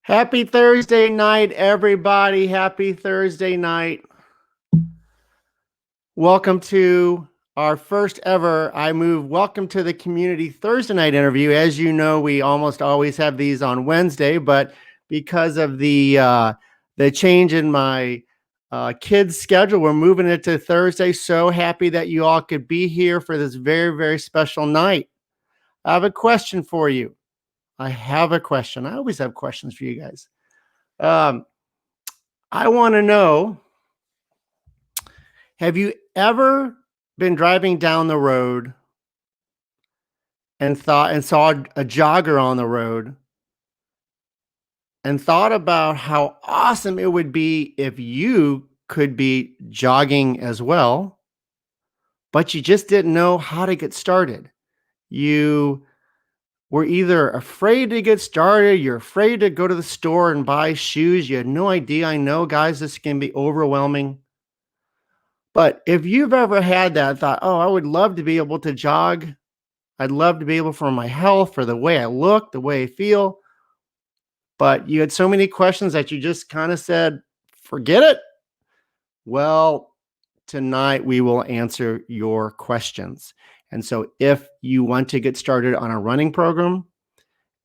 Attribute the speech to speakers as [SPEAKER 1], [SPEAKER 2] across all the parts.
[SPEAKER 1] Happy Thursday night, everybody. Happy Thursday night. Welcome to our first ever Welcome to the Community Thursday night interview. As you know, we almost always have these on Wednesday, but because of the change in my kids' schedule, we're moving it to Thursday. So happy that you all could be here for this very, very special night. I have a question for you. I always have questions for you guys. I want to know, have you ever been driving down the road and saw a jogger on the road and thought about how awesome it would be if you could be jogging as well, but you just didn't know how to get started? You were either afraid to get started, you're afraid to go to the store and buy shoes, you had no idea. I know, guys, this can be overwhelming. But if you've ever had that thought, oh, I would love to be able to jog. I'd love to be able, for my health, for the way I look, the way I feel. But you had so many questions that you just kind of said, forget it. Well, tonight we will answer your questions. And so if you want to get started on a running program,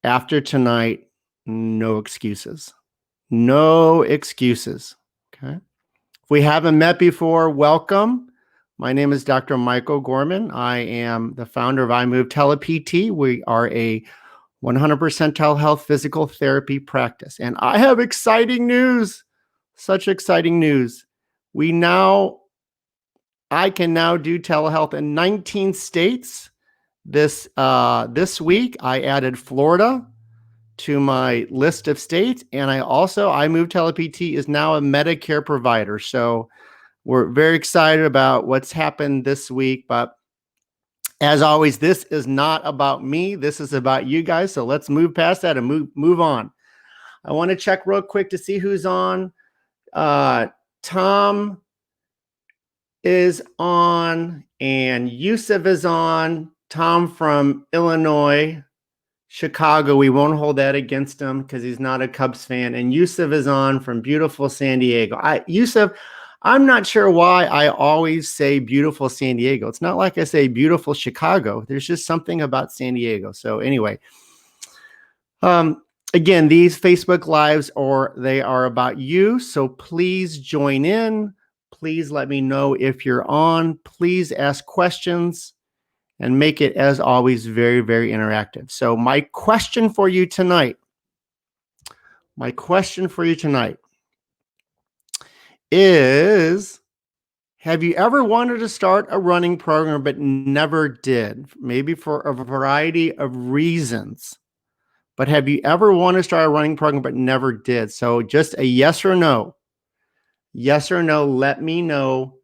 [SPEAKER 1] after tonight, no excuses. No excuses. Okay. If we haven't met before, welcome. My name is Dr. Michael Gorman. I am the founder of Telept. We are a 100% telehealth physical therapy practice. And I have exciting news, such exciting news. I can now do telehealth in 19 states. This week, I added Florida to my list of states. And Telept is now a Medicare provider. So we're very excited about what's happened this week. But as always, this is not about me. This is about you guys. So let's move past that and move on. I want to check real quick to see who's on. Tom is on and Yusuf is on. Tom from Illinois, Chicago. We won't hold that against him because he's not a Cubs fan. And Yusuf is on from beautiful San Diego. Yusuf, I'm not sure why I always say beautiful San Diego. It's not like I say beautiful Chicago. There's just something about San Diego. So anyway, again, these Facebook Lives they are about you. So please join in. Please let me know if you're on. Please ask questions and make it, as always, very, very interactive. So my question for you tonight is, have you ever wanted to start a running program but never did? Maybe for a variety of reasons. But have you ever wanted to start a running program but never did? So just a yes or no. Yes or no, let me know.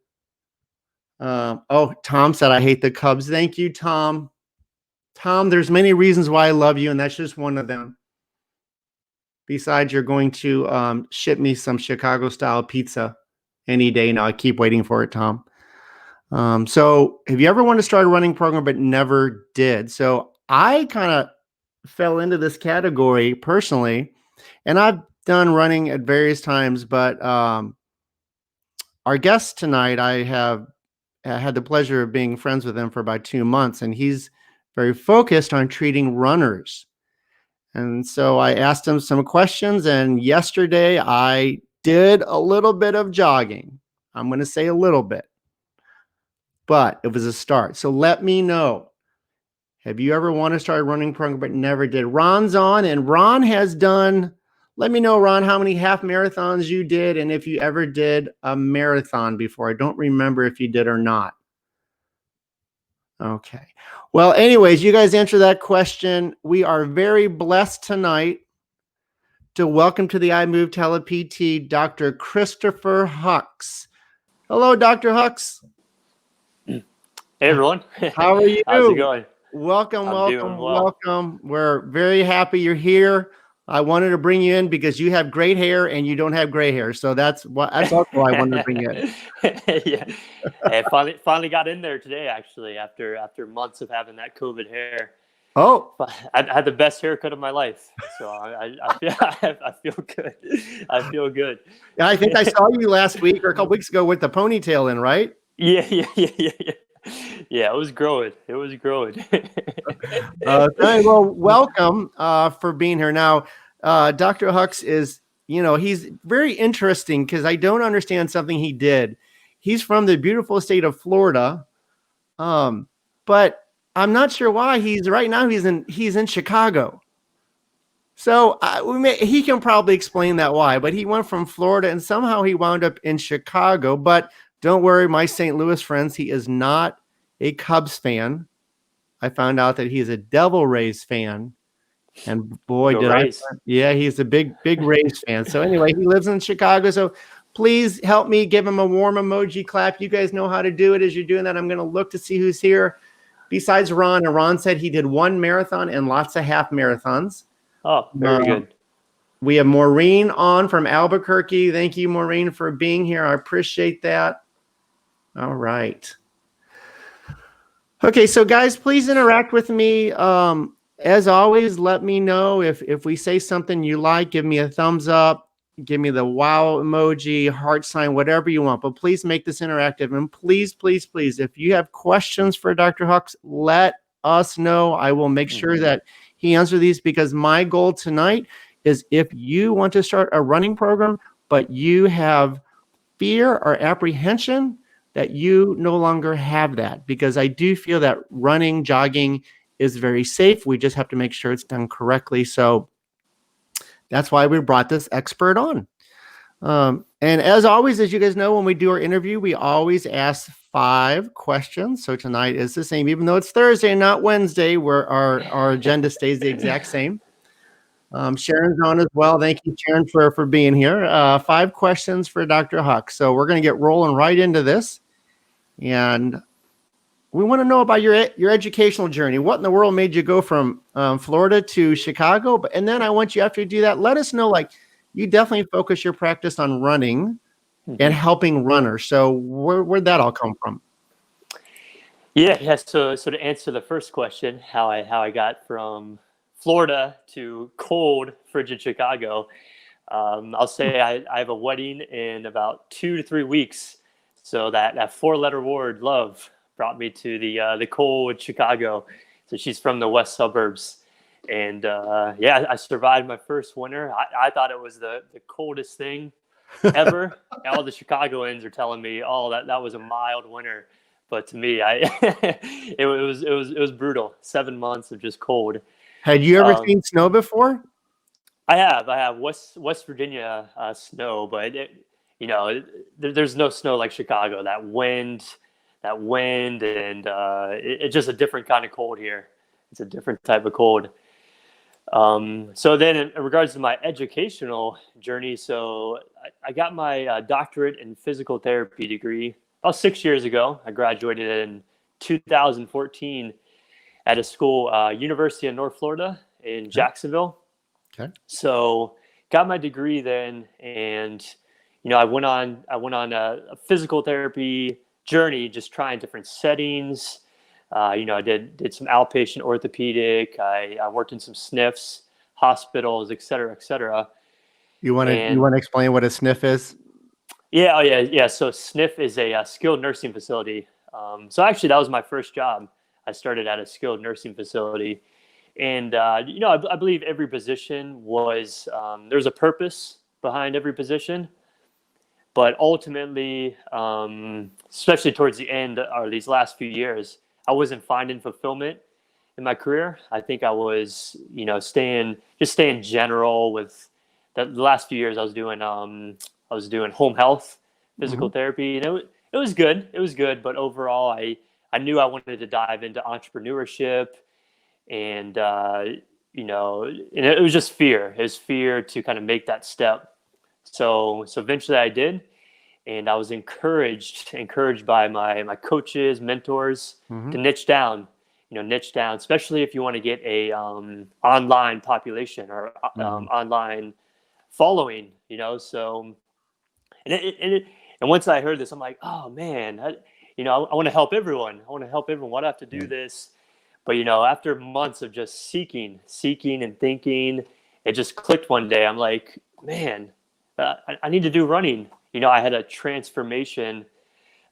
[SPEAKER 1] Tom said, I hate the Cubs. Thank you, Tom. Tom, there's many reasons why I love you, and that's just one of them. Besides, you're going to ship me some Chicago-style pizza any day now. I keep waiting for it, Tom. So have you ever wanted to start a running program but never did? So I kind of fell into this category personally, and I've done running at various times, but our guest tonight, I had the pleasure of being friends with him for about 2 months, and he's very focused on treating runners. And so I asked him some questions, and yesterday I did a little bit of jogging. I'm going to say a little bit, but it was a start. So let me know. Have you ever wanted to start a running program but never did? Ron's on, and Ron has done, let me know, Ron, how many half marathons you did and if you ever did a marathon before. I don't remember if you did or not. Okay. Well, anyways, you guys answer that question. We are very blessed tonight to welcome to the Telept Dr. Christopher Hucks. Hello, Dr. Hucks.
[SPEAKER 2] Hey, everyone.
[SPEAKER 1] How are you?
[SPEAKER 2] How's it going?
[SPEAKER 1] Welcome. We're very happy you're here. I wanted to bring you in because you have great hair and you don't have gray hair. So that's also why I wanted to bring you in.
[SPEAKER 2] Yeah. I finally got in there today, actually, after months of having that COVID hair.
[SPEAKER 1] Oh,
[SPEAKER 2] But I had the best haircut of my life, so I feel I feel good. I feel good.
[SPEAKER 1] I think I saw you last week or a couple weeks ago with the ponytail in, right?
[SPEAKER 2] Yeah. Yeah, it was growing. It was growing.
[SPEAKER 1] Well, welcome for being here. Now, Dr. Hux is, he's very interesting because I don't understand something he did. He's from the beautiful state of Florida, but I'm not sure why right now he's in Chicago. So he can probably explain that why, but he went from Florida and somehow he wound up in Chicago. But don't worry, my St. Louis friends, he is not a Cubs fan. I found out that he's a Devil Rays fan. And boy,
[SPEAKER 2] Go Rays.
[SPEAKER 1] yeah, he's a big Rays fan. So anyway, he lives in Chicago. So please help me give him a warm emoji clap. You guys know how to do it. As you're doing that, I'm going to look to see who's here besides Ron. And Ron said he did one marathon and lots of half marathons.
[SPEAKER 2] Oh, very good.
[SPEAKER 1] We have Maureen on from Albuquerque. Thank you, Maureen, for being here. I appreciate that. All right. Okay, so guys, please interact with me. As always, let me know if we say something you like. Give me a thumbs up. Give me the wow emoji, heart sign, whatever you want. But please make this interactive. And please, if you have questions for Dr. Hux, let us know. I will make sure that he answers these because my goal tonight is if you want to start a running program, but you have fear or apprehension, that you no longer have that, because I do feel that running, jogging is very safe. We just have to make sure it's done correctly. So that's why we brought this expert on. And as always, as you guys know, when we do our interview, we always ask 5 questions. So tonight is the same, even though it's Thursday and not Wednesday, where our agenda stays the exact same. Sharon's on as well. Thank you, Sharon, for being here. 5 questions for Dr. Hux. So we're going to get rolling right into this. And we want to know about your educational journey. What in the world made you go from Florida to Chicago? And then I want you, after you do that, let us know, like, you definitely focus your practice on running and helping runners. So where'd that all come from?
[SPEAKER 2] Yeah. So to answer the first question, how I got from Florida to cold, frigid Chicago, I'll say I have a wedding in about 2 to 3 weeks. So that 4-letter word, love, brought me to the cold Chicago. So she's from the west suburbs. And yeah, I survived my first winter. I thought it was the coldest thing ever. All the Chicagoans are telling me, oh, that was a mild winter. But to me, it was brutal. 7 months of just cold.
[SPEAKER 1] Had you ever seen snow before?
[SPEAKER 2] I have West Virginia snow, but there's no snow like Chicago. That wind, and it's just a different kind of cold here. It's a different type of cold. So then, in regards to my educational journey, so I got my doctorate in physical therapy degree about 6 years ago. I graduated in 2014 at a school, University of North Florida in Jacksonville.
[SPEAKER 1] Okay.
[SPEAKER 2] So got my degree then, and I went on a physical therapy journey, just trying different settings. I did some outpatient orthopedic. I worked in some SNFs, hospitals, et cetera, et cetera.
[SPEAKER 1] You want to explain what a SNF is?
[SPEAKER 2] Yeah, oh yeah. So SNF is a skilled nursing facility. So actually, that was my first job. I started at a skilled nursing facility. And, I believe every position was, there's a purpose behind every position. But ultimately, especially towards the end or these last few years, I wasn't finding fulfillment in my career. I think I was, staying general with the last few years. I was doing home health, physical therapy, and it was good. It was good. But overall, I knew I wanted to dive into entrepreneurship. And and it was just fear. It was fear to kind of make that step. So eventually I did, and I was encouraged by my coaches, mentors, to niche down, especially if you want to get a online population or online following, So and once I heard this, I'm like, oh man, I want to help everyone. I want to help everyone. Why do I have to do this? But after months of just seeking and thinking, it just clicked one day. I'm like, man, I need to do running. I had a transformation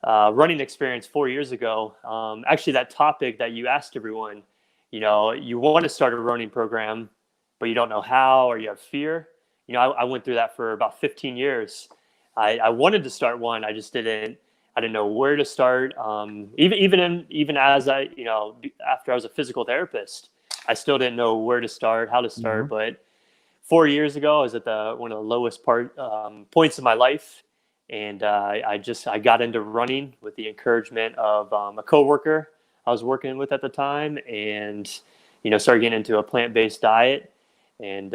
[SPEAKER 2] running experience 4 years ago. Actually, that topic that you asked everyone, you want to start a running program, but you don't know how, or you have fear. I went through that for about 15 years. I wanted to start one. I just didn't. I didn't know where to start. Even as after I was a physical therapist, I still didn't know where to start, how to start.
[SPEAKER 1] Mhm.
[SPEAKER 2] But 4 years ago, I was at one of the lowest points of my life, and I got into running with the encouragement of a coworker I was working with at the time, and started getting into a plant-based diet, and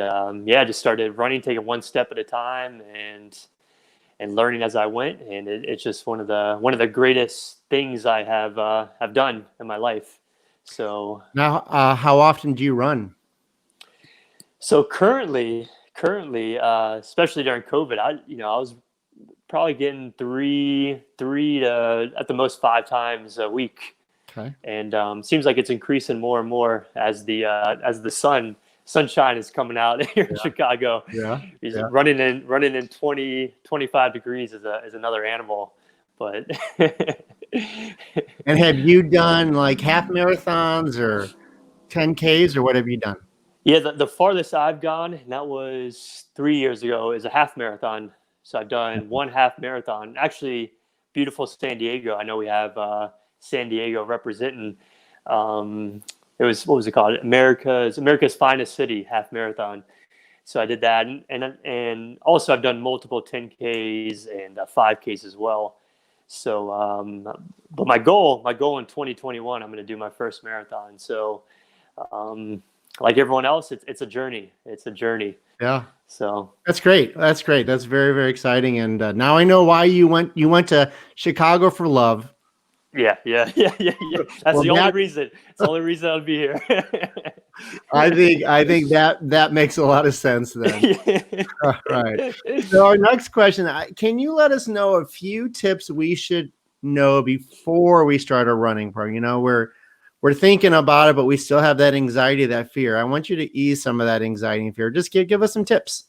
[SPEAKER 2] just started running, taking one step at a time, and learning as I went, and it's just one of the greatest things I have done in my life. So
[SPEAKER 1] Now, how often do you run?
[SPEAKER 2] so currently, especially during COVID, I was probably getting three to at the most 5 times a week,
[SPEAKER 1] Okay.
[SPEAKER 2] and seems like it's increasing more and more as the sunshine is coming out here in
[SPEAKER 1] Yeah.
[SPEAKER 2] Chicago.
[SPEAKER 1] Yeah.
[SPEAKER 2] He's
[SPEAKER 1] Yeah.
[SPEAKER 2] running in 20-25 degrees is another animal, but
[SPEAKER 1] And have you done like half marathons or 10Ks or what have you done?
[SPEAKER 2] yeah, the farthest I've gone, and that was 3 years ago, is a half marathon. So I've done one half marathon. Actually, beautiful San Diego. I know we have San Diego representing. Um, it was, what was it called? America's finest city half marathon. So I did that, and also I've done multiple 10Ks and 5Ks as well. So, but my goal in 2021, I'm going to do my first marathon. So, um, like everyone else, it's a journey. It's a journey.
[SPEAKER 1] Yeah.
[SPEAKER 2] So
[SPEAKER 1] That's great. That's great. That's very, very exciting. And now I know why you went to Chicago for love.
[SPEAKER 2] yeah. That's
[SPEAKER 1] Well,
[SPEAKER 2] the only
[SPEAKER 1] that
[SPEAKER 2] reason. It's the only reason I'll be here.
[SPEAKER 1] I think that makes a lot of sense then. All right. So our next question, can you let us know a few tips we should know before we start a running program? We're thinking about it, but we still have that anxiety, that fear. I want you to ease some of that anxiety and fear. Just give us some tips.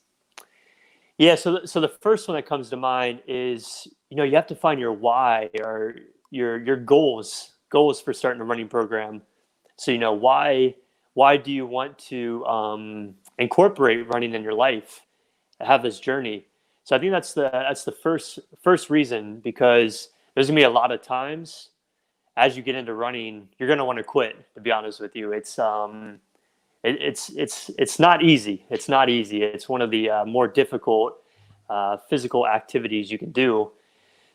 [SPEAKER 2] Yeah. So the first one that comes to mind is you have to find your why, or your goals for starting a running program. So why do you want to incorporate running in your life, have this journey? So I think that's the first reason, because there's gonna be a lot of times as you get into running, you're gonna want to quit. To be honest with you, it's not easy. It's not easy. It's one of the more difficult physical activities you can do.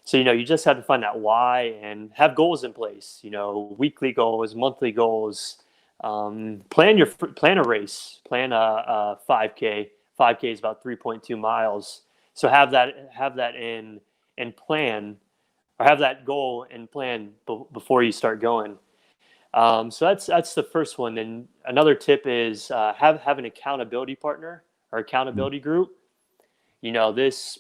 [SPEAKER 2] So you just have to find that why and have goals in place. Weekly goals, monthly goals. Plan a race. Plan a 5K. 5K is about 3.2 miles. So have that in plan, or have that goal and plan before you start going. So that's the first one. And another tip is have an accountability partner or accountability group. This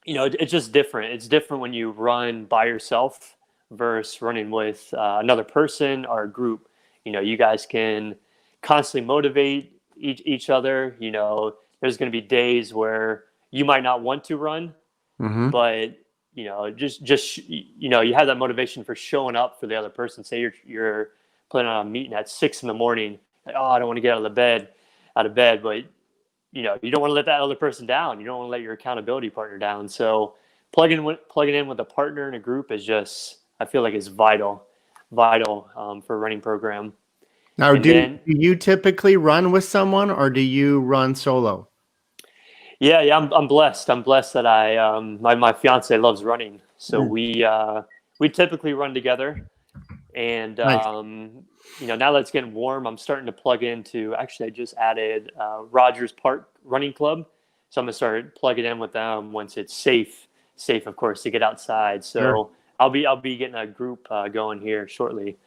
[SPEAKER 2] it's just different. It's different when you run by yourself versus running with another person or a group. You guys can constantly motivate each other. There's going to be days where you might not want to run,
[SPEAKER 1] Mm-hmm.
[SPEAKER 2] but just you have that motivation for showing up for the other person. Say you're planning on a meeting at 6 in the morning. Like, oh, I don't want to get out of bed, but you don't want to let that other person down. You don't want to let your accountability partner down. So plugging in with a partner in a group is just, I feel like, is vital for a running program.
[SPEAKER 1] Now,
[SPEAKER 2] And
[SPEAKER 1] do
[SPEAKER 2] then
[SPEAKER 1] you typically run with someone or do you run solo?
[SPEAKER 2] yeah, I'm blessed. I'm blessed that my fiance loves running, so
[SPEAKER 1] Mm,
[SPEAKER 2] we typically run together. And
[SPEAKER 1] nice.
[SPEAKER 2] now that it's getting warm, I'm starting to plug into. Actually, I just added Rogers Park Running Club, so I'm gonna start plugging in with them once it's safe, of course, to get outside.
[SPEAKER 1] Sure.
[SPEAKER 2] So I'll be getting a group going here shortly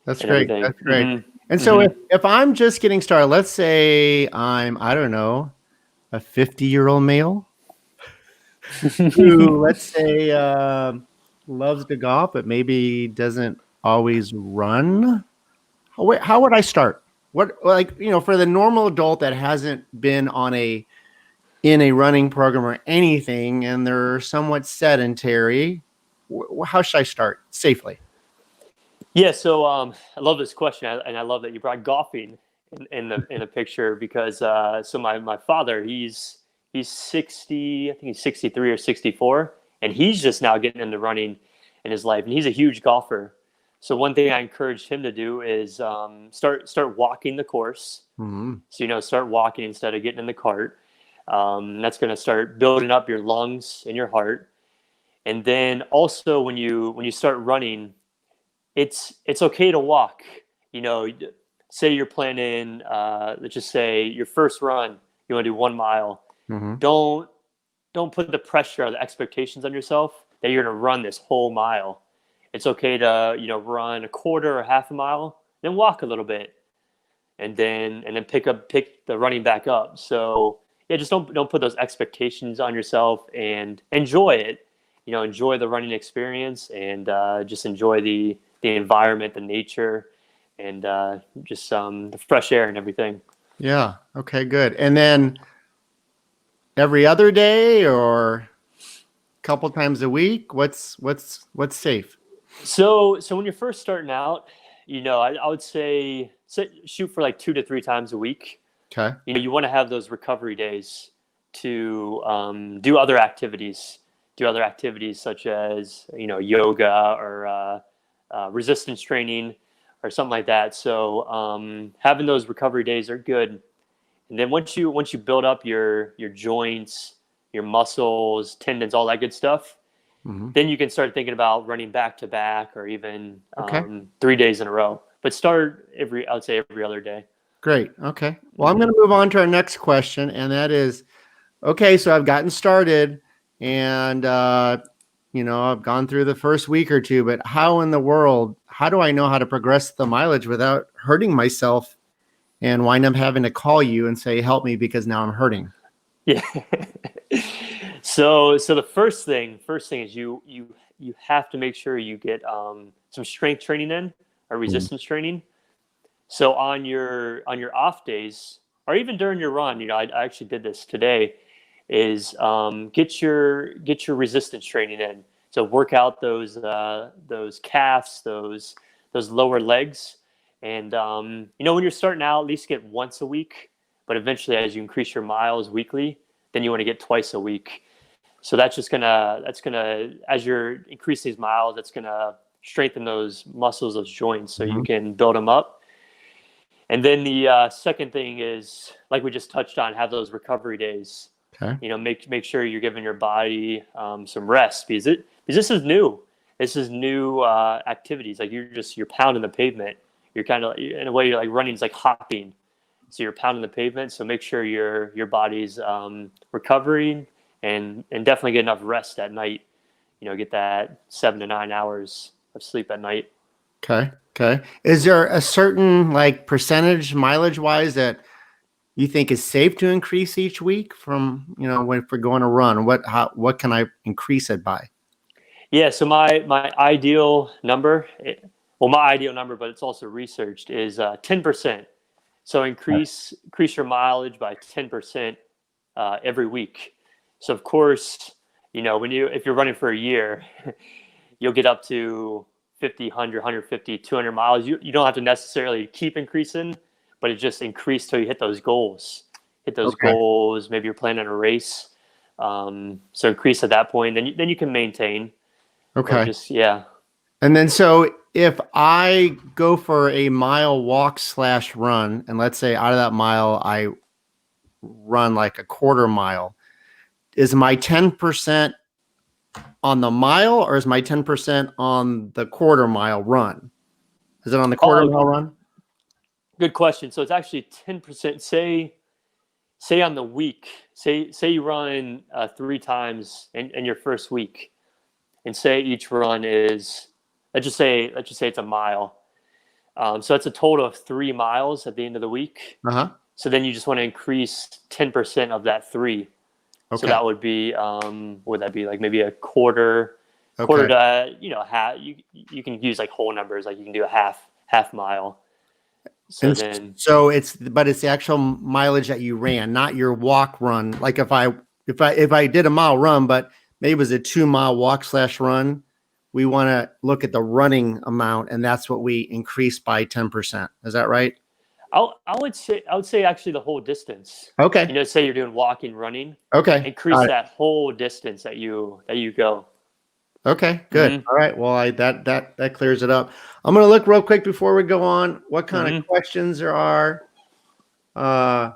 [SPEAKER 1] That's
[SPEAKER 2] and
[SPEAKER 1] great.
[SPEAKER 2] everything.
[SPEAKER 1] That's great. And so
[SPEAKER 2] Hmm.
[SPEAKER 1] if I'm just getting started, let's say I don't know, a 50-year-old male who, let's say, loves to golf, but maybe doesn't always run. How would I start? What, like, for the normal adult that hasn't been in a running program or anything, and they're somewhat sedentary, how should I start safely?
[SPEAKER 2] Yeah, so I love this question, and I love that you brought golfing in the picture because so my father he's 60, I think he's 63 or 64, and he's just now getting into running in his life, and he's a huge golfer. So one thing I encouraged him to do is start walking the course.
[SPEAKER 1] Hmm.
[SPEAKER 2] So start walking instead of getting in the cart. That's going to start building up your lungs and your heart, and then also when you start running it's okay to walk. You know, say you're planning, let's just say your first run, you want to do 1 mile.
[SPEAKER 1] Hmm.
[SPEAKER 2] Don't don't put the pressure or the expectations on yourself that you're going to run this whole mile. It's okay to run a quarter or half a mile, then walk a little bit, and then pick the running back up. So yeah, just don't put those expectations on yourself and enjoy it. Enjoy the running experience and just enjoy the environment, the nature, and just the fresh air and everything.
[SPEAKER 1] Yeah. Okay, good. And then every other day or a couple times a week? What's safe?
[SPEAKER 2] So when you're first starting out, I would say shoot for like 2 to 3 times a week.
[SPEAKER 1] Okay.
[SPEAKER 2] You want to have those recovery days to do other activities such as yoga or resistance training or something like that. So having those recovery days are good. And then once you build up your joints, your muscles, tendons, all that good stuff,
[SPEAKER 1] Hmm.
[SPEAKER 2] then you can start thinking about running back to back or even
[SPEAKER 1] Okay.
[SPEAKER 2] 3 days in a row. But start I would say every other day.
[SPEAKER 1] Great. Okay. Well, I'm
[SPEAKER 2] Hmm.
[SPEAKER 1] going to move on to our next question, and that is, okay, so I've gotten started, and I've gone through the first week or two, but how do I know how to progress the mileage without hurting myself and wind up having to call you and say, help me because now I'm hurting?
[SPEAKER 2] Yeah. So the first thing is you have to make sure you get some strength training in or
[SPEAKER 1] Mm.
[SPEAKER 2] resistance training. So on your off days or even during your run, I actually did this today. Is get your resistance training in. So work out those calves, those lower legs, and when you're starting out, at least get once a week. But eventually, as you increase your miles weekly, then you want to get twice a week. So that's gonna as you're increasing these miles, that's gonna strengthen those muscles, those joints, so you
[SPEAKER 1] Mhm.
[SPEAKER 2] can build them up. And then the second thing is, like we just touched on, have those recovery days.
[SPEAKER 1] Okay.
[SPEAKER 2] Make sure you're giving your body some rest because this is new. This is new activities. Like you're pounding the pavement. You're kind of in a way you're like running. It's like hopping. So you're pounding the pavement. So make sure your body's recovering and definitely get enough rest at night. Get that 7 to 9 hours of sleep at night.
[SPEAKER 1] Okay. Okay. Is there a certain like percentage mileage wise that you think is safe to increase each week from, when if we're going to run? What can I increase it by?
[SPEAKER 2] Yeah, so my ideal number, well, my ideal number, but it's also researched, is 10%. So increase your mileage by 10% every week. So of course, if you're running for a year, you'll get up to 50, 100, 150, 200 miles. You don't have to necessarily keep increasing, but it just increase till you hit those goals. Hit those
[SPEAKER 1] Okay.
[SPEAKER 2] goals. Maybe you're planning a race. So increase at that point. Then you can maintain. But
[SPEAKER 1] Okay.
[SPEAKER 2] just yeah.
[SPEAKER 1] And then so if I go for a mile walk slash run, and let's say out of that mile I run like a quarter mile, is my 10% on the mile or is my 10% on the quarter mile run? Is it on the quarter
[SPEAKER 2] Oh,
[SPEAKER 1] mile run?
[SPEAKER 2] good question. So it's actually 10%. Say on the week. Say you run 3 times in your first week, and say each run is let's just say it's a mile. So that's a total of 3 miles at the end of the week.
[SPEAKER 1] Uh-huh.
[SPEAKER 2] So then you just want to increase 10% of that three. So
[SPEAKER 1] Okay.
[SPEAKER 2] that would that be like maybe a quarter
[SPEAKER 1] Okay.
[SPEAKER 2] to half. You can use like whole numbers, like you can do a half mile. So
[SPEAKER 1] And
[SPEAKER 2] then,
[SPEAKER 1] so it's the actual mileage that you ran, not your walk run. Like if I did a mile run, but maybe it was a 2 mile walk slash run, we want to look at the running amount, and that's what we increase by 10%. Is that right?
[SPEAKER 2] I would say actually the whole distance.
[SPEAKER 1] Okay.
[SPEAKER 2] Say you're doing walking, running,
[SPEAKER 1] Okay.
[SPEAKER 2] increase
[SPEAKER 1] Got it.
[SPEAKER 2] that whole distance that you go.
[SPEAKER 1] Okay. Good.
[SPEAKER 2] Hmm.
[SPEAKER 1] All right. Well, that clears it up. I'm gonna look real quick before we go on. What kind of
[SPEAKER 2] Hmm.
[SPEAKER 1] questions there are? Uh,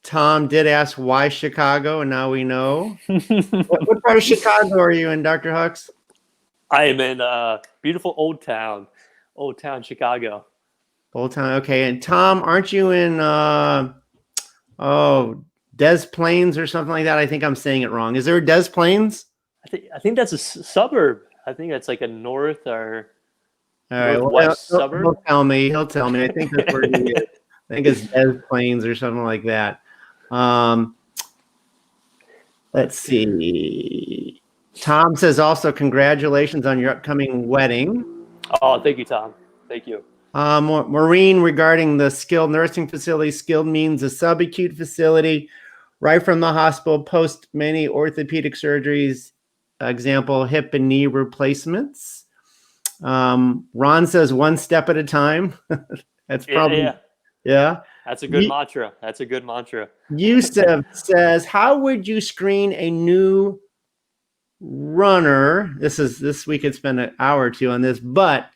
[SPEAKER 1] Tom did ask why Chicago, and now we know. What part of Chicago are you in, Dr. Hux?
[SPEAKER 2] I am in beautiful Old Town Chicago.
[SPEAKER 1] Old Town. Okay. And Tom, aren't you in oh, Des Plaines or something like that? I think I'm saying it wrong. Is there a Des Plaines?
[SPEAKER 2] I think that's a suburb. I think that's like a north or
[SPEAKER 1] All right. Well,
[SPEAKER 2] northwest
[SPEAKER 1] he'll
[SPEAKER 2] suburb.
[SPEAKER 1] tell me. He'll tell me. I think that's where he is. I think it's Des Plaines or something like that. Um, let's see. Tom says also congratulations on your upcoming wedding.
[SPEAKER 2] Oh, thank you, Tom. Thank you.
[SPEAKER 1] Maureen, regarding the skilled nursing facility, skilled means a subacute facility right from the hospital post many orthopedic surgeries, example, hip and knee replacements. Ron says one step at a time. That's
[SPEAKER 2] Yeah,
[SPEAKER 1] probably,
[SPEAKER 2] yeah.
[SPEAKER 1] yeah.
[SPEAKER 2] That's a good mantra. That's a good mantra.
[SPEAKER 1] Yusuf says, how would you screen a new runner? This we could spend an hour or two on this, but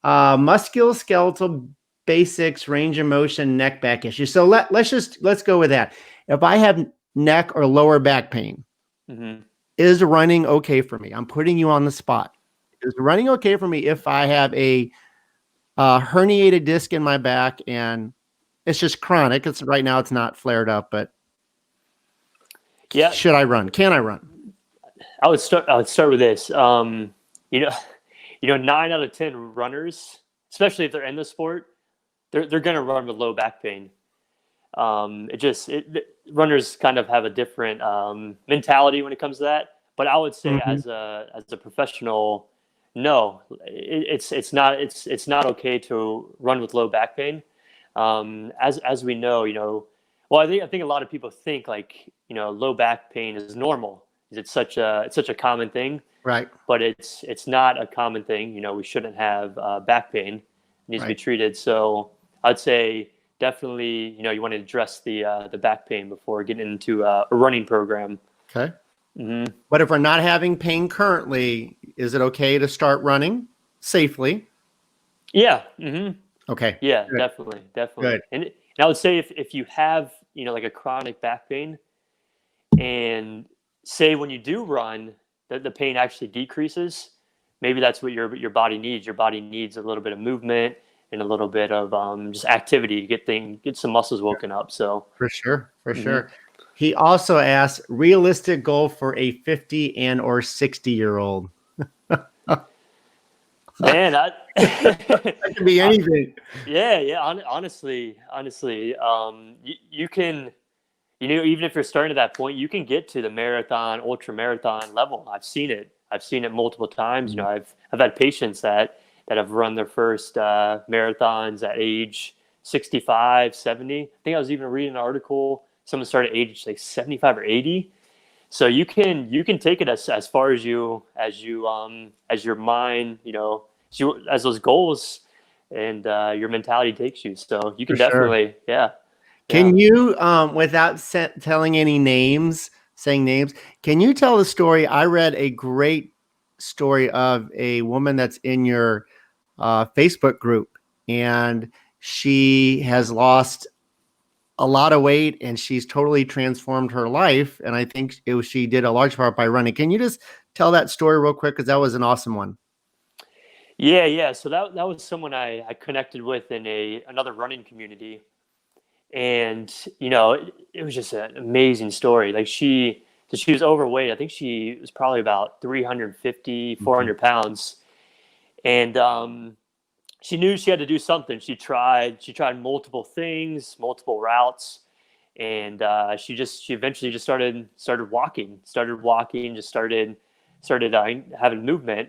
[SPEAKER 1] musculoskeletal basics, range of motion, neck back issues. So let's go with that. If I have neck or lower back pain,
[SPEAKER 2] Hmm.
[SPEAKER 1] is running okay for me? I'm putting you on the spot. Is running okay for me if I have a herniated disc in my back and it's just chronic? It's right now it's not flared up, but
[SPEAKER 2] Yeah,
[SPEAKER 1] should I run? Can I run?
[SPEAKER 2] I would start with this. You know, 9 out of 10 runners, especially if they're in the sport, they're gonna run with low back pain. Runners kind of have a different mentality when it comes to that. But I would say
[SPEAKER 1] Mhm.
[SPEAKER 2] as a professional, no, it's not okay to run with low back pain. As we know, well, I think a lot of people think like low back pain is normal. It's such a common thing,
[SPEAKER 1] Right,
[SPEAKER 2] but it's not a common thing. We shouldn't have back pain. It needs to be
[SPEAKER 1] right.
[SPEAKER 2] treated. So I'd say definitely, you want to address the back pain before getting into a running program.
[SPEAKER 1] Okay.
[SPEAKER 2] Hmm.
[SPEAKER 1] But if we're not having pain currently, is it okay to start running safely?
[SPEAKER 2] Yeah. Hmm.
[SPEAKER 1] Okay.
[SPEAKER 2] Yeah.
[SPEAKER 1] Good.
[SPEAKER 2] Definitely. Definitely.
[SPEAKER 1] Good.
[SPEAKER 2] And I would say if you have like a chronic back pain, and say when you do run, the pain actually decreases. Maybe that's what your body needs. Your body needs a little bit of movement and a little bit of just activity to get some muscles woken up. So,
[SPEAKER 1] For sure. For
[SPEAKER 2] hmm.
[SPEAKER 1] sure. He also asked realistic goal for a 50 and or 60-year-old.
[SPEAKER 2] Man,
[SPEAKER 1] That could be anything.
[SPEAKER 2] yeah, yeah. Honestly, you can, even if you're starting at that point, you can get to the marathon, ultra marathon level. I've seen it. I've seen it multiple times. I've had patients that have run their first marathons at age 65, 70. I think I was even reading an article. Someone started at age like 75 or 80. So you can take it as far as your mind, as those goals and your mentality takes you. So you
[SPEAKER 1] For
[SPEAKER 2] can
[SPEAKER 1] sure.
[SPEAKER 2] definitely, yeah, yeah.
[SPEAKER 1] Can you, without telling any names, saying names, can you tell the story? I read a great story of a woman that's in your Facebook group, and she has lost a lot of weight and she's totally transformed her life. And I think she did a large part by running. Can you just tell that story real quick? Because that was an awesome one.
[SPEAKER 2] Yeah, yeah. So that was someone I connected with in another running community, and it was just an amazing story. Like she was overweight. I think she was probably about 350, four
[SPEAKER 1] Mhm.
[SPEAKER 2] hundred pounds, and she knew she had to do something. She tried multiple things, multiple routes, and she eventually just started walking, just started having movement,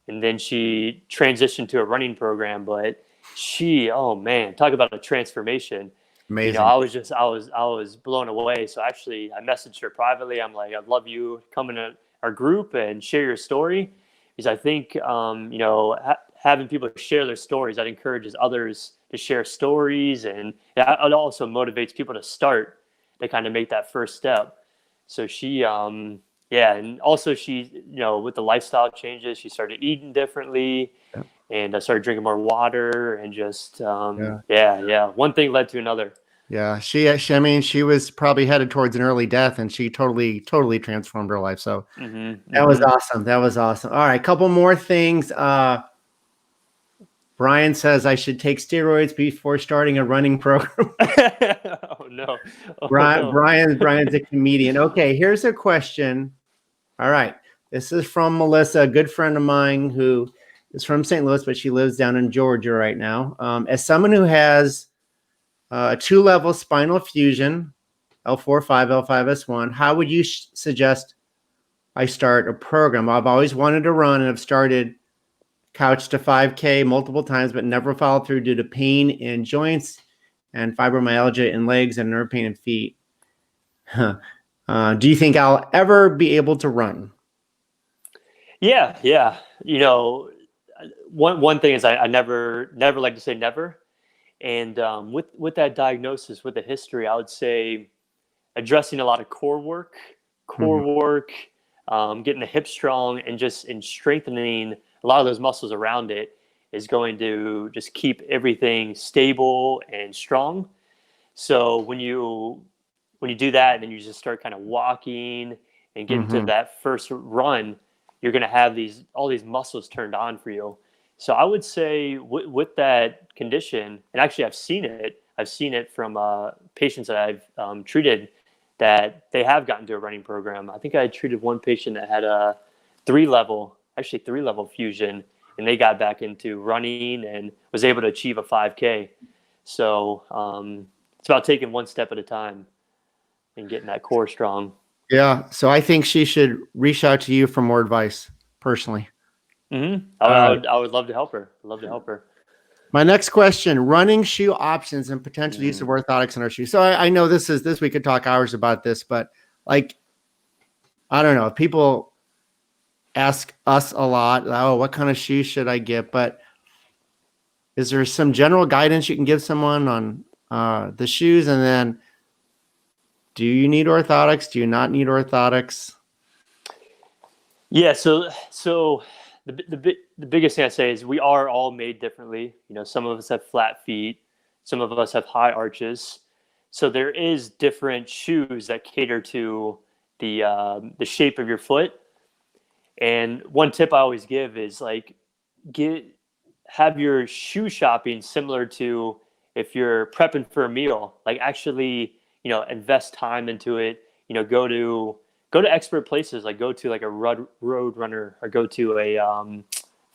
[SPEAKER 2] and then she transitioned to a running program. But Oh man, talk about a transformation.
[SPEAKER 1] Amazing.
[SPEAKER 2] I was blown away. So actually, I messaged her privately. I'm like, I'd love you to come in our group and share your story, because I think having people share their stories, that encourages others to share stories, and it also motivates people to start, to kind of make that first step. So yeah, and also she, with the lifestyle changes, she started eating differently,
[SPEAKER 1] Yeah.
[SPEAKER 2] and I started drinking more water, and just
[SPEAKER 1] Yeah.
[SPEAKER 2] yeah, one thing led to another.
[SPEAKER 1] Yeah. I mean, she was probably headed towards an early death and she totally transformed her life. So
[SPEAKER 2] Hmm.
[SPEAKER 1] that was
[SPEAKER 2] Hmm.
[SPEAKER 1] awesome. That was awesome. All right. Couple more things. Brian says I should take steroids before starting a running program.
[SPEAKER 2] Oh no! Oh no!
[SPEAKER 1] Brian's a comedian. Okay. Here's a question. All right. This is from Melissa, a good friend of mine who is from St. Louis, but she lives down in Georgia right now. As someone who has a 2-level spinal fusion, L4-5, L5S1, how would you suggest I start a program? I've always wanted to run and have started couch to 5K multiple times, but never followed through due to pain in joints and fibromyalgia in legs and nerve pain in feet. Do you think I'll ever be able to run?
[SPEAKER 2] Yeah, yeah. One thing is, I never like to say never. And with that diagnosis, with the history, I would say addressing a lot of core
[SPEAKER 1] Mhm.
[SPEAKER 2] work, getting the hips strong, and just in strengthening a lot of those muscles around it is going to just keep everything stable and strong. So when you do that, and then you just start kind of walking and get into
[SPEAKER 1] Mhm.
[SPEAKER 2] that first run, you're going to have all these muscles turned on for you. So I would say with that condition, and actually I've seen it. I've seen it from patients that I've treated, that they have gotten to a running program. I think I treated one patient that had a three level fusion, and they got back into running and was able to achieve a 5K. So it's about taking one step at a time and getting that core strong.
[SPEAKER 1] Yeah. So I think she should reach out to you for more advice personally. All right.
[SPEAKER 2] I would love to help her. I'd love to help her.
[SPEAKER 1] My next question, running shoe options and potential use of
[SPEAKER 2] Mm.
[SPEAKER 1] orthotics in our shoes. So I know this, we could talk hours about this, but like, I don't know. People ask us a lot, oh, what kind of shoes should I get? But is there some general guidance you can give someone on the shoes? And then do you need orthotics? Do you not need orthotics?
[SPEAKER 2] Yeah. So the biggest thing I say is we are all made differently. Some of us have flat feet, some of us have high arches. So there is different shoes that cater to the shape of your foot. And one tip I always give is like, get have your shoe shopping similar to if you're prepping for a meal. Like, actually, invest time into it. Go to expert places, like go to like a road runner, or go to a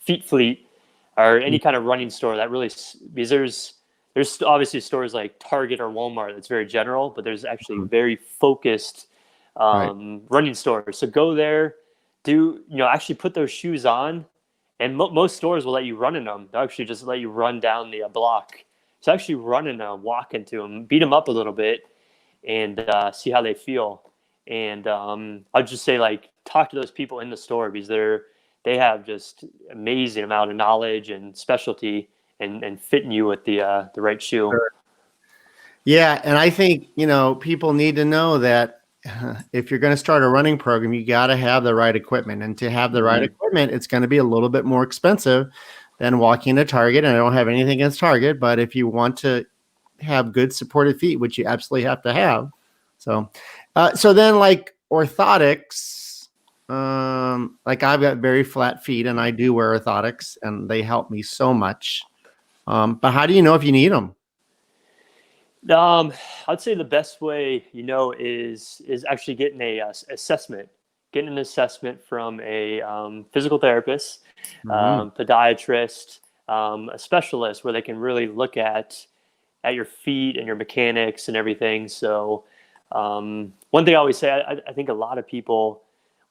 [SPEAKER 2] Feet Fleet, or any kind of running store that really, because there's obviously stores like Target or Walmart that's very general, but there's actually very focused
[SPEAKER 1] Right.
[SPEAKER 2] running stores. So go there, actually put those shoes on, and most stores will let you run in them. They'll actually just let you run down the block. So actually run in them, walk into them, beat them up a little bit, and see how they feel. And I'll just say, like, talk to those people in the store, because they have just amazing amount of knowledge and specialty, and fitting you with the right shoe.
[SPEAKER 1] Yeah, and I think, people need to know that if you're going to start a running program, you got to have the right equipment. And to have the right
[SPEAKER 2] Hmm.
[SPEAKER 1] equipment, it's going to be a little bit more expensive than walking to Target. And I don't have anything against Target, but if you want to have good supported feet, which you absolutely have to have. So then like orthotics, like I've got very flat feet and I do wear orthotics and they help me so much. But how do you know if you need them?
[SPEAKER 2] Um, I'd say the best way, is actually getting assessment, getting an assessment from a physical therapist,
[SPEAKER 1] Mhm.
[SPEAKER 2] podiatrist, a specialist, where they can really look at your feet and your mechanics and everything. So, one thing I always say, I think a lot of people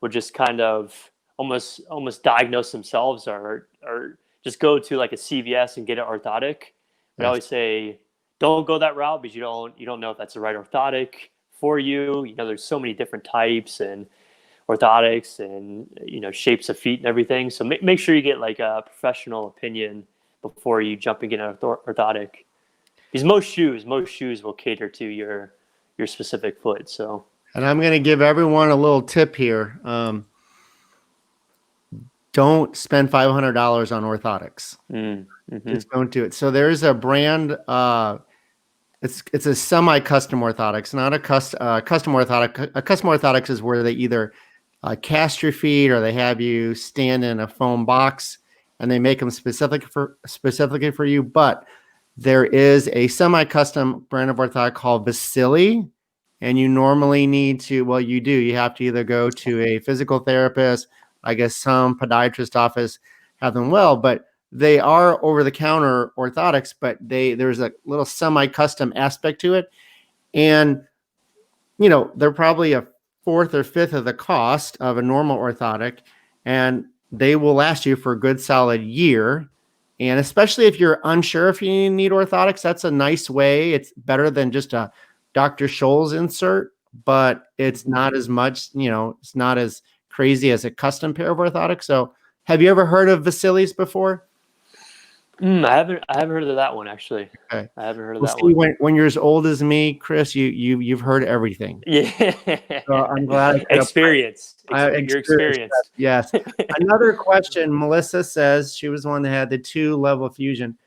[SPEAKER 2] would just kind of almost diagnose themselves, or just go to like a CVS and get an orthotic. But I
[SPEAKER 1] Yes.
[SPEAKER 2] always say, don't go that route because you don't know if that's the right orthotic for you. You know, there's so many different types and orthotics and shapes of feet and everything. So make sure you get like a professional opinion before you jump and get an orthotic. Because most shoes will cater to your specific foot. So.
[SPEAKER 1] And I'm going to give everyone a little tip here. Don't spend $500 on orthotics. Just don't do it. So there's a brand. It's a semi-custom orthotics, not a custom orthotic. A custom orthotics is where they either cast your feet or they have you stand in a foam box, and they make them specifically for you. But there is a semi-custom brand of orthotic called Vasili, and you normally need to. Well, you do. You have to either go to a physical therapist. I guess some podiatrist office have them but they are over-the-counter orthotics, but there's a little semi-custom aspect to it. And, they're probably a fourth or fifth of the cost of a normal orthotic, and they will last you for a good solid year. And especially if you're unsure if you need orthotics, that's a nice way. It's better than just a Dr. Scholl's insert, but it's not as much, it's not as crazy as a custom pair of orthotics. So have you ever heard of Vasilis before?
[SPEAKER 2] I haven't heard of that one, actually.
[SPEAKER 1] Okay.
[SPEAKER 2] I haven't heard of
[SPEAKER 1] Well,
[SPEAKER 2] that
[SPEAKER 1] see,
[SPEAKER 2] one.
[SPEAKER 1] when you're as old as me, Chris, you've heard everything.
[SPEAKER 2] Yeah.
[SPEAKER 1] So I'm glad I could
[SPEAKER 2] Experience.
[SPEAKER 1] experience
[SPEAKER 2] You're experienced.
[SPEAKER 1] Yes. Another question. Melissa says she was the one that had the 2-level fusion.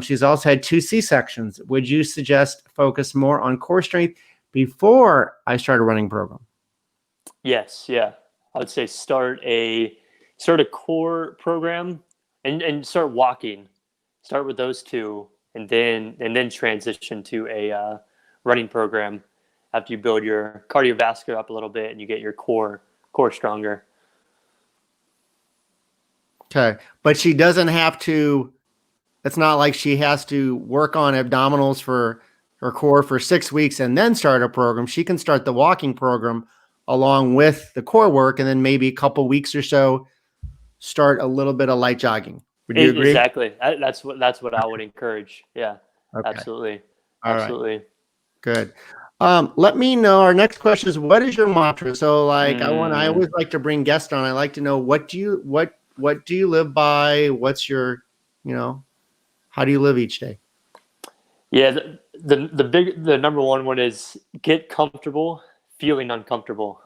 [SPEAKER 1] She's also had 2 C-sections. Would you suggest focus more on core strength before I start a running program?
[SPEAKER 2] Yes. Yeah. I would say start a core program and start walking. Start with those 2, and then transition to a running program after you build your cardiovascular up a little bit and you get your core stronger.
[SPEAKER 1] Okay, but she doesn't have to. It's not like she has to work on abdominals for her core for 6 weeks and then start a program. She can start the walking program along with the core work, and then maybe a couple weeks or so start a little bit of light jogging. Would you agree?
[SPEAKER 2] Exactly. That's what I would encourage. Yeah.
[SPEAKER 1] Okay.
[SPEAKER 2] Absolutely.
[SPEAKER 1] All
[SPEAKER 2] Absolutely.
[SPEAKER 1] Right. Good. Let me know. Our next question is, what is your mantra? So I always like to bring guests on. I like to know, what do you live by? What's your, how do you live each day?
[SPEAKER 2] Yeah. The number one is get comfortable feeling uncomfortable.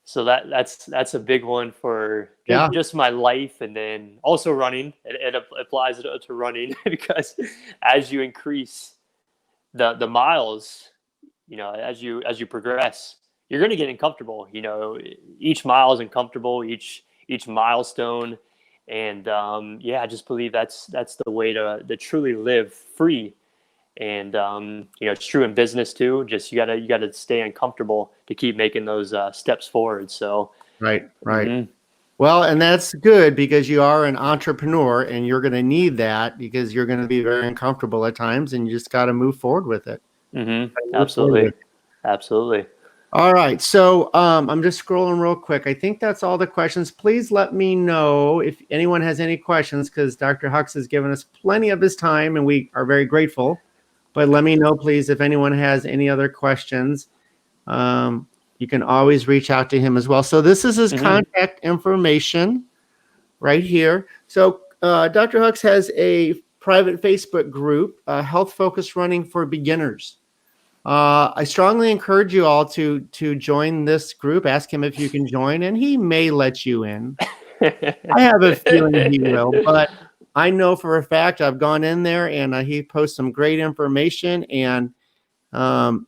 [SPEAKER 2] So that's a big one for just my life, and then also running. It applies to running because as you increase the miles, as you progress, you're going to get uncomfortable. Each mile is uncomfortable, each milestone, and I just believe that's the way to truly live free. And it's true in business too. Just you gotta stay uncomfortable to keep making those steps forward. So
[SPEAKER 1] right. Well, and that's good because you are an entrepreneur, and you're going to need that because you're going to be very uncomfortable at times, and you just got to move forward with it.
[SPEAKER 2] Absolutely. Absolutely.
[SPEAKER 1] All right. So I'm just scrolling real quick. I think that's all the questions. Please let me know if anyone has any questions, because Dr. Hux has given us plenty of his time, and we are very grateful. But let me know, please, if anyone has any other questions. You can always reach out to him as well. So this is his contact information right here. So Dr. Hux has a private Facebook group, Health Focused Running for Beginners. I strongly encourage you all to join this group. Ask him if you can join, and he may let you in. I have a feeling he will, but I know for a fact I've gone in there, and he posts some great information, and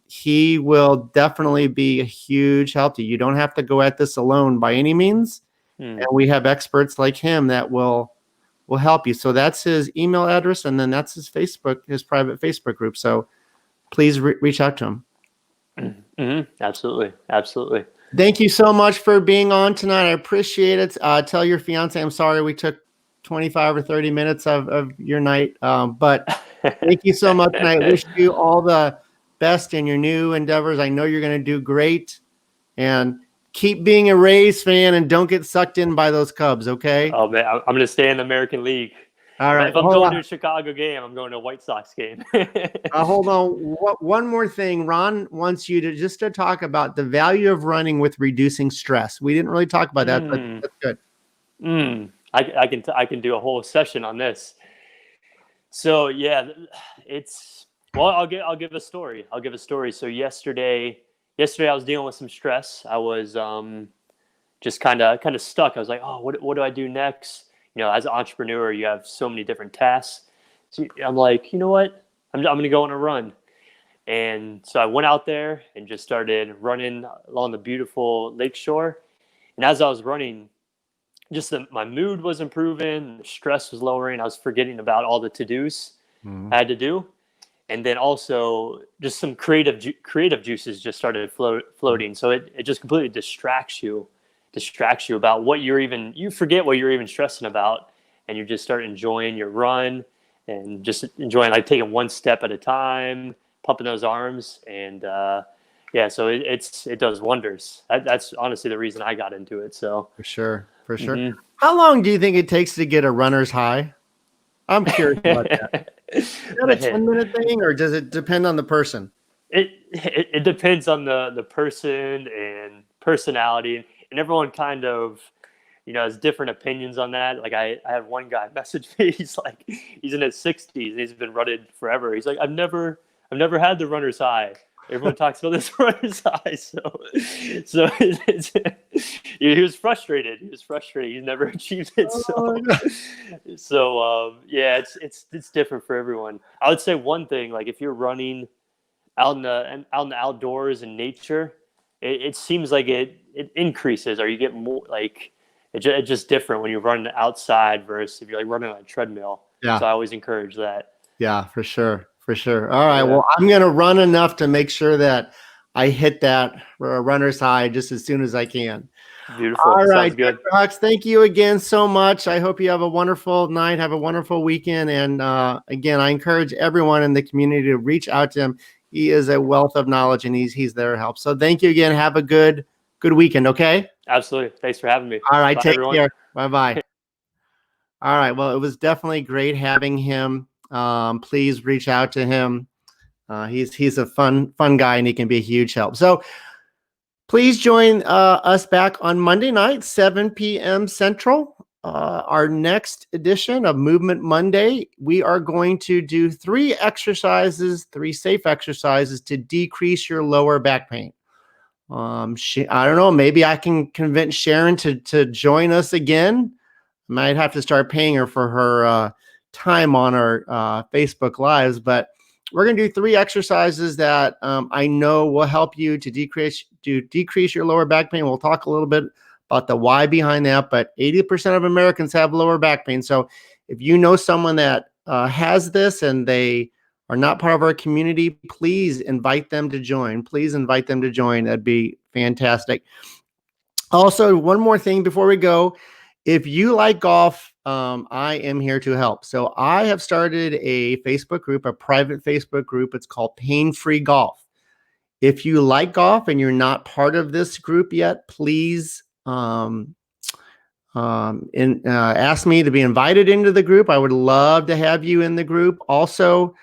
[SPEAKER 1] he will definitely be a huge help to you. You don't have to go at this alone by any means. And we have experts like him that will help you. So that's his email address, and then that's his private Facebook group. So please reach out to him.
[SPEAKER 2] Absolutely.
[SPEAKER 1] Thank you so much for being on tonight. I appreciate it. Tell your fiance I'm sorry we took 25 or 30 minutes of your night. But thank you so much. And I wish you all the best in your new endeavors. I know you're going to do great. And keep being a Rays fan and don't get sucked in by those Cubs, okay?
[SPEAKER 2] Oh man, I'm going to stay in the American League.
[SPEAKER 1] All right.
[SPEAKER 2] If I'm
[SPEAKER 1] Hold
[SPEAKER 2] going
[SPEAKER 1] on.
[SPEAKER 2] to a Chicago game, I'm going to a White Sox game.
[SPEAKER 1] Hold on. One more thing. Ron wants you to just to talk about the value of running with reducing stress. We didn't really talk about that, but that's good.
[SPEAKER 2] I can do a whole session on this. So yeah, I'll give a story. So yesterday I was dealing with some stress. I was just kind of stuck. I was like, oh, what do I do next? As an entrepreneur, you have so many different tasks. So I'm like, you know what? I'm going to go on a run. And so I went out there and just started running along the beautiful lakeshore. And as I was running, my mood was improving, the stress was lowering. I was forgetting about all the to-dos I had to do. And then also just some creative juices just started floating. So it just completely distracts you about you forget what you're even stressing about, and you just start enjoying your run and just enjoying, like, taking one step at a time, pumping those arms. And so it does wonders. That's honestly the reason I got into it. So
[SPEAKER 1] For sure.
[SPEAKER 2] Mhm.
[SPEAKER 1] How long do you think it takes to get a runner's high? I'm curious about that. Is that a 10-minute thing, or does it depend on the person?
[SPEAKER 2] It depends on the person and personality, and everyone kind of has different opinions on that. Like I had one guy message me. He's like, he's in his 60s and he's been running forever. He's like, I've never had the runner's high. Everyone talks about this runner's high. So he was frustrated. He's never achieved it. It's different for everyone. I would say one thing, like if you're running out in the outdoors in nature, it seems like it increases, or you get more, like it's just different when you're running outside versus if you're like running on a treadmill.
[SPEAKER 1] Yeah.
[SPEAKER 2] So I always encourage that.
[SPEAKER 1] Yeah, for sure. All right. Yeah. Well, I'm going to run enough to make sure that I hit that runner's high just as soon as I can.
[SPEAKER 2] Beautiful.
[SPEAKER 1] All right.
[SPEAKER 2] Sounds good.
[SPEAKER 1] Dr. Hux, thank you again so much. I hope you have a wonderful night. Have a wonderful weekend. And again, I encourage everyone in the community to reach out to him. He is a wealth of knowledge, and he's there to help. So thank you again. Have a good weekend. Okay.
[SPEAKER 2] Absolutely. Thanks for having me.
[SPEAKER 1] All right.
[SPEAKER 2] Bye,
[SPEAKER 1] take
[SPEAKER 2] everyone.
[SPEAKER 1] care. Bye-bye. All right. Well, it was definitely great having him. Please reach out to him. He's a fun guy, and he can be a huge help. So please join us back on Monday night, 7 p.m. Central. Our next edition of Movement Monday, we are going to do 3 safe exercises to decrease your lower back pain. I don't know, maybe I can convince Sharon to join us again. Might have to start paying her for her time on our Facebook Lives, but we're going to do 3 exercises that I know will help you to decrease your lower back pain. We'll talk a little bit about the why behind that, but 80% of Americans have lower back pain. So if you know someone that has this and they are not part of our community, please invite them to join. That'd be fantastic. Also, one more thing before we go. If you like golf, I am here to help. So I have started a Facebook group, a private Facebook group. It's called Pain Free Golf. If you like golf and you're not part of this group yet, please ask me to be invited into the group. I would love to have you in the group. Also,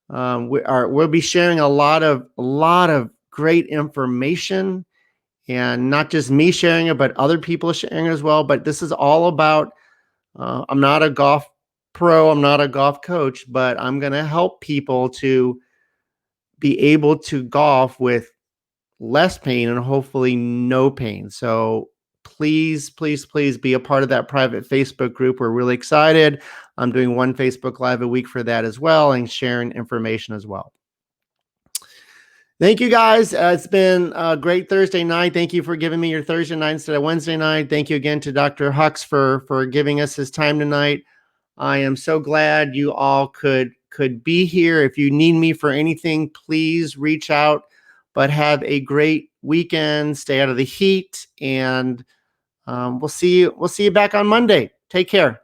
[SPEAKER 1] we'll be sharing a lot of great information. And not just me sharing it, but other people sharing it as well. But this is all about, I'm not a golf pro, I'm not a golf coach, but I'm going to help people to be able to golf with less pain and hopefully no pain. So please be a part of that private Facebook group. We're really excited. I'm doing 1 Facebook Live a week for that as well, and sharing information as well. Thank you, guys. It's been a great Thursday night. Thank you for giving me your Thursday night instead of Wednesday night. Thank you again to Dr. Hux for giving us his time tonight. I am so glad you all could be here. If you need me for anything, please reach out. But have a great weekend. Stay out of the heat, and we'll see you back on Monday. Take care.